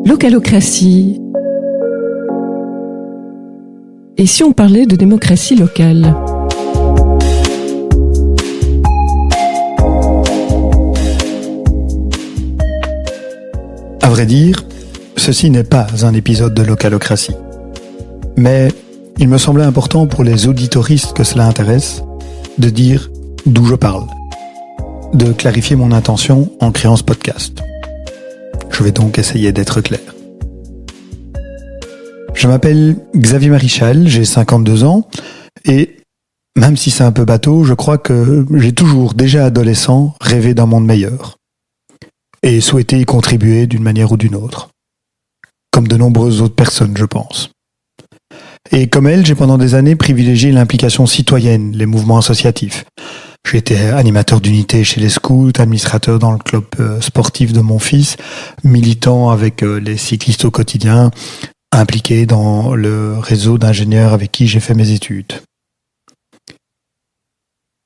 Localocratie. Et si on parlait de démocratie locale ? À vrai dire, ceci n'est pas un épisode de Localocratie. Mais il me semblait important pour les auditoristes que cela intéresse de dire d'où je parle, de clarifier mon intention en créant ce podcast. Je vais donc essayer d'être clair. Je m'appelle Xavier Marichal, j'ai 52 ans et même si c'est un peu bateau, je crois que j'ai toujours, déjà adolescent, rêvé d'un monde meilleur et souhaité y contribuer d'une manière ou d'une autre. Comme de nombreuses autres personnes, je pense. Et comme elle, j'ai pendant des années privilégié l'implication citoyenne, les mouvements associatifs. J'ai été animateur d'unité chez les scouts, administrateur dans le club sportif de mon fils, militant avec les cyclistes au quotidien, impliqué dans le réseau d'ingénieurs avec qui j'ai fait mes études.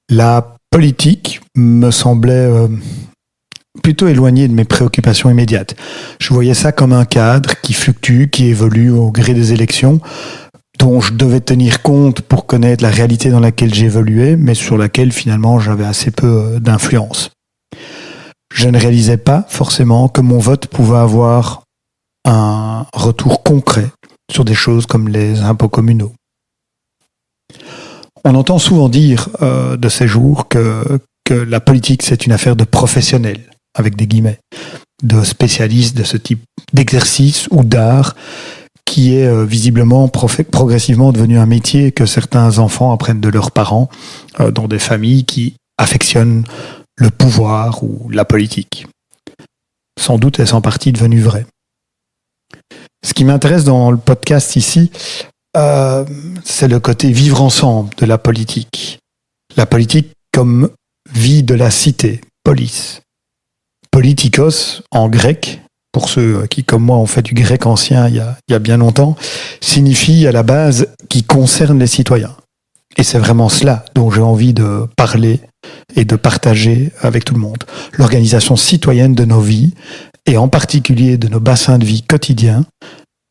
La politique me semblait plutôt éloignée de mes préoccupations immédiates. Je voyais ça comme un cadre qui fluctue, qui évolue au gré des élections, dont je devais tenir compte pour connaître la réalité dans laquelle j'évoluais, mais sur laquelle finalement j'avais assez peu d'influence. Je ne réalisais pas forcément que mon vote pouvait avoir un retour concret sur des choses comme les impôts communaux. On entend souvent dire de ces jours que la politique c'est une affaire de professionnels, avec des guillemets, de spécialistes de ce type d'exercice ou d'art, qui est visiblement progressivement devenu un métier que certains enfants apprennent de leurs parents dans des familles qui affectionnent le pouvoir ou la politique. Sans doute est-ce en partie devenu vrai. Ce qui m'intéresse dans le podcast ici, c'est le côté vivre ensemble de la politique. La politique comme vie de la cité, polis. Politikos en grec, pour ceux qui, comme moi, ont fait du grec ancien il y a bien longtemps, signifie à la base qui concerne les citoyens. Et c'est vraiment cela dont j'ai envie de parler et de partager avec tout le monde. L'organisation citoyenne de nos vies, et en particulier de nos bassins de vie quotidiens,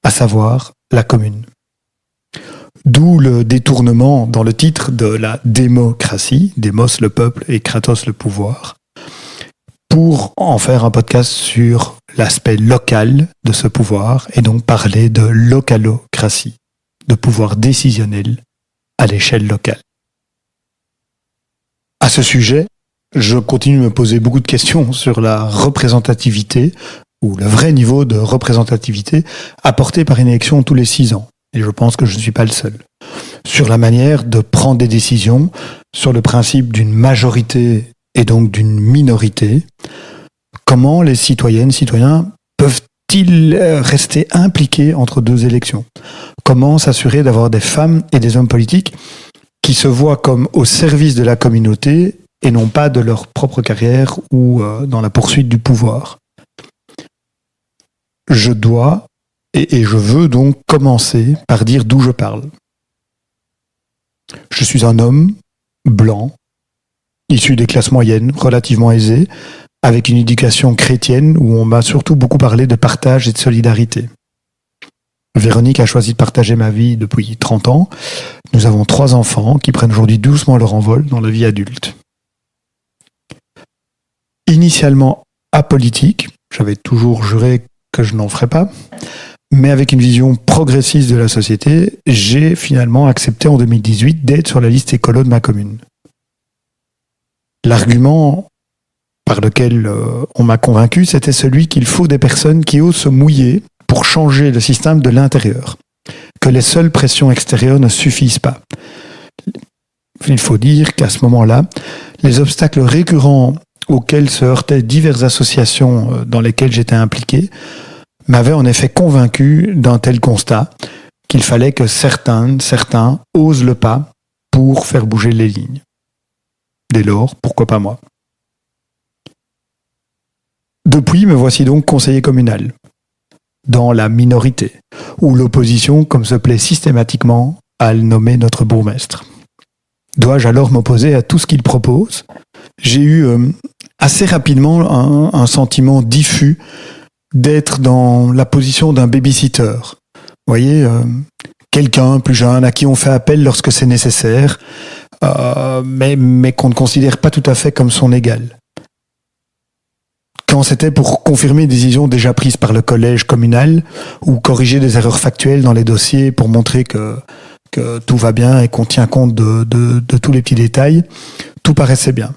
à savoir la commune. D'où le détournement dans le titre de la démocratie, démos le peuple et kratos le pouvoir, pour en faire un podcast sur l'aspect local de ce pouvoir et donc parler de localocratie, de pouvoir décisionnel à l'échelle locale. À ce sujet, je continue de me poser beaucoup de questions sur la représentativité ou le vrai niveau de représentativité apporté par une élection tous les 6 ans. Et je pense que je ne suis pas le seul. Sur la manière de prendre des décisions, sur le principe d'une majorité et donc d'une minorité, comment les citoyennes, citoyens peuvent-ils rester impliqués entre deux élections ? Comment s'assurer d'avoir des femmes et des hommes politiques qui se voient comme au service de la communauté et non pas de leur propre carrière ou dans la poursuite du pouvoir ? Je dois et je veux donc commencer par dire d'où je parle. Je suis un homme blanc, issu des classes moyennes, relativement aisées, avec une éducation chrétienne où on m'a surtout beaucoup parlé de partage et de solidarité. Véronique a choisi de partager ma vie depuis 30 ans. Nous avons 3 enfants qui prennent aujourd'hui doucement leur envol dans la vie adulte. Initialement apolitique, j'avais toujours juré que je n'en ferais pas, mais avec une vision progressiste de la société, j'ai finalement accepté en 2018 d'être sur la liste écolo de ma commune. L'argument par lequel on m'a convaincu, c'était celui qu'il faut des personnes qui osent se mouiller pour changer le système de l'intérieur, que les seules pressions extérieures ne suffisent pas. Il faut dire qu'à ce moment-là, les obstacles récurrents auxquels se heurtaient diverses associations dans lesquelles j'étais impliqué m'avaient en effet convaincu d'un tel constat qu'il fallait que certains osent le pas pour faire bouger les lignes. Dès lors, pourquoi pas moi ? Depuis, me voici donc conseiller communal, dans la minorité, ou l'opposition, comme se plaît systématiquement à le nommer notre bourgmestre. Dois-je alors m'opposer à tout ce qu'il propose ? J'ai eu assez rapidement un sentiment diffus d'être dans la position d'un babysitter. Vous voyez, quelqu'un plus jeune à qui on fait appel lorsque c'est nécessaire, mais qu'on ne considère pas tout à fait comme son égal. Quand c'était pour confirmer des décisions déjà prises par le collège communal ou corriger des erreurs factuelles dans les dossiers pour montrer que tout va bien et qu'on tient compte de tous les petits détails, tout paraissait bien.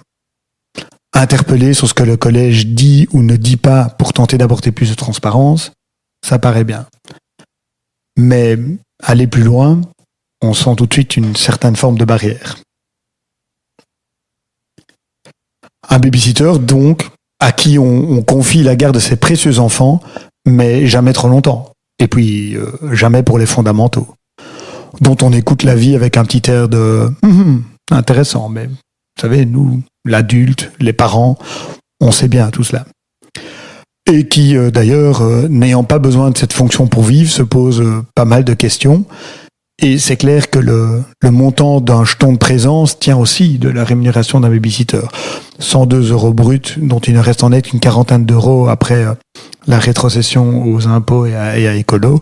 Interpeller sur ce que le collège dit ou ne dit pas pour tenter d'apporter plus de transparence, ça paraît bien. Mais aller plus loin, on sent tout de suite une certaine forme de barrière. Un babysitter, donc, à qui on confie la garde de ses précieux enfants, mais jamais trop longtemps. Et puis, jamais pour les fondamentaux. Dont on écoute la vie avec un petit air de « intéressant », mais vous savez, nous, l'adulte, les parents, on sait bien tout cela. Et qui, d'ailleurs, n'ayant pas besoin de cette fonction pour vivre, se pose pas mal de questions. Et c'est clair que le montant d'un jeton de présence tient aussi de la rémunération d'un babysitter. 102 € bruts, dont il ne reste en net qu'une quarantaine d'euros après la rétrocession aux impôts et à écolo,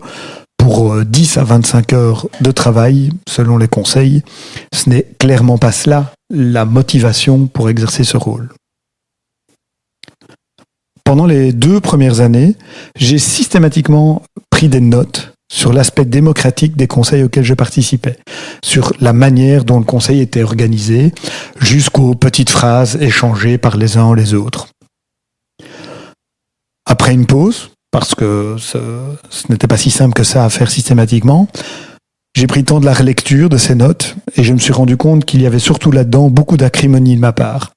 pour 10 à 25 heures de travail, selon les conseils. Ce n'est clairement pas cela la motivation pour exercer ce rôle. Pendant les 2 premières années, j'ai systématiquement pris des notes sur l'aspect démocratique des conseils auxquels je participais, sur la manière dont le conseil était organisé, jusqu'aux petites phrases échangées par les uns ou les autres. Après une pause, parce que ce n'était pas si simple que ça à faire systématiquement, j'ai pris le temps de la relecture de ces notes et je me suis rendu compte qu'il y avait surtout là-dedans beaucoup d'acrimonie de ma part.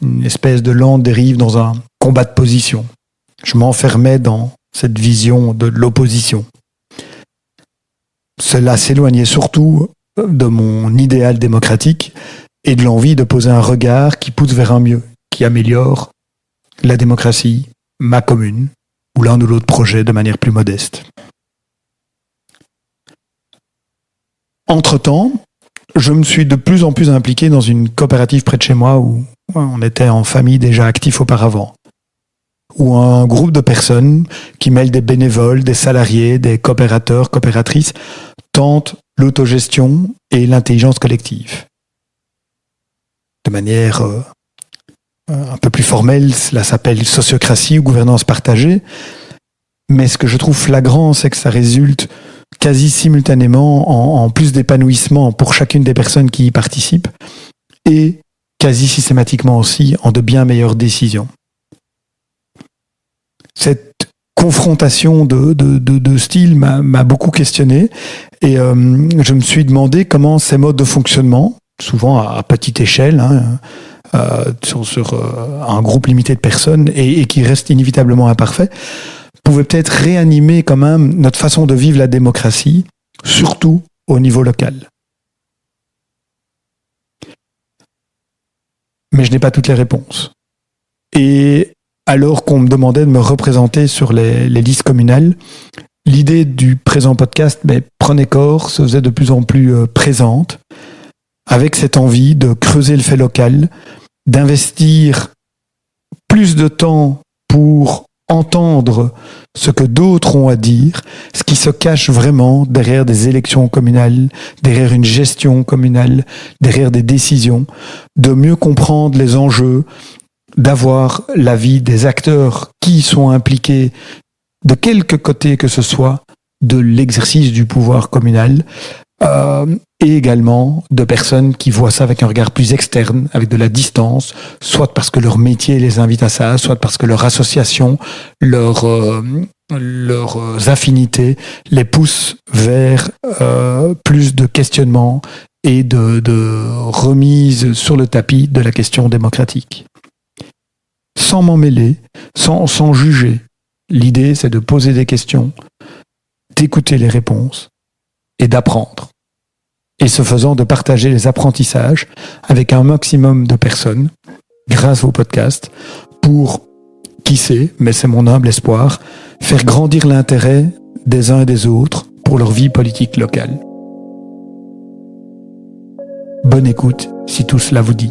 Une espèce de lente dérive dans un combat de position. Je m'enfermais dans cette vision de l'opposition. Cela s'éloignait surtout de mon idéal démocratique et de l'envie de poser un regard qui pousse vers un mieux, qui améliore la démocratie, ma commune, ou l'un ou l'autre projet de manière plus modeste. Entre-temps, je me suis de plus en plus impliqué dans une coopérative près de chez moi où on était en famille déjà actifs auparavant. Ou un groupe de personnes qui mêlent des bénévoles, des salariés, des coopérateurs, coopératrices, tentent l'autogestion et l'intelligence collective. De manière un peu plus formelle, cela s'appelle sociocratie ou gouvernance partagée. Mais ce que je trouve flagrant, c'est que ça résulte quasi simultanément en plus d'épanouissement pour chacune des personnes qui y participent et quasi systématiquement aussi en de bien meilleures décisions. Cette confrontation de style m'a beaucoup questionné et je me suis demandé comment ces modes de fonctionnement, souvent à petite échelle, sur un groupe limité de personnes et qui reste inévitablement imparfait, pouvaient peut-être réanimer quand même notre façon de vivre la démocratie, surtout au niveau local. Mais je n'ai pas toutes les réponses. Et alors qu'on me demandait de me représenter sur les listes communales, l'idée du présent podcast prenait corps, se faisait de plus en plus présente, avec cette envie de creuser le fait local, d'investir plus de temps pour entendre ce que d'autres ont à dire, ce qui se cache vraiment derrière des élections communales, derrière une gestion communale, derrière des décisions, de mieux comprendre les enjeux, d'avoir l'avis des acteurs qui sont impliqués, de quelque côté que ce soit, de l'exercice du pouvoir communal, et également de personnes qui voient ça avec un regard plus externe, avec de la distance, soit parce que leur métier les invite à ça, soit parce que leur association, leurs affinités les poussent vers plus de questionnement et de remise sur le tapis de la question démocratique. Sans m'en mêler, sans juger. L'idée, c'est de poser des questions, d'écouter les réponses et d'apprendre. Et ce faisant, de partager les apprentissages avec un maximum de personnes, grâce au podcast, pour, qui sait, mais c'est mon humble espoir, faire grandir l'intérêt des uns et des autres pour leur vie politique locale. Bonne écoute si tout cela vous dit.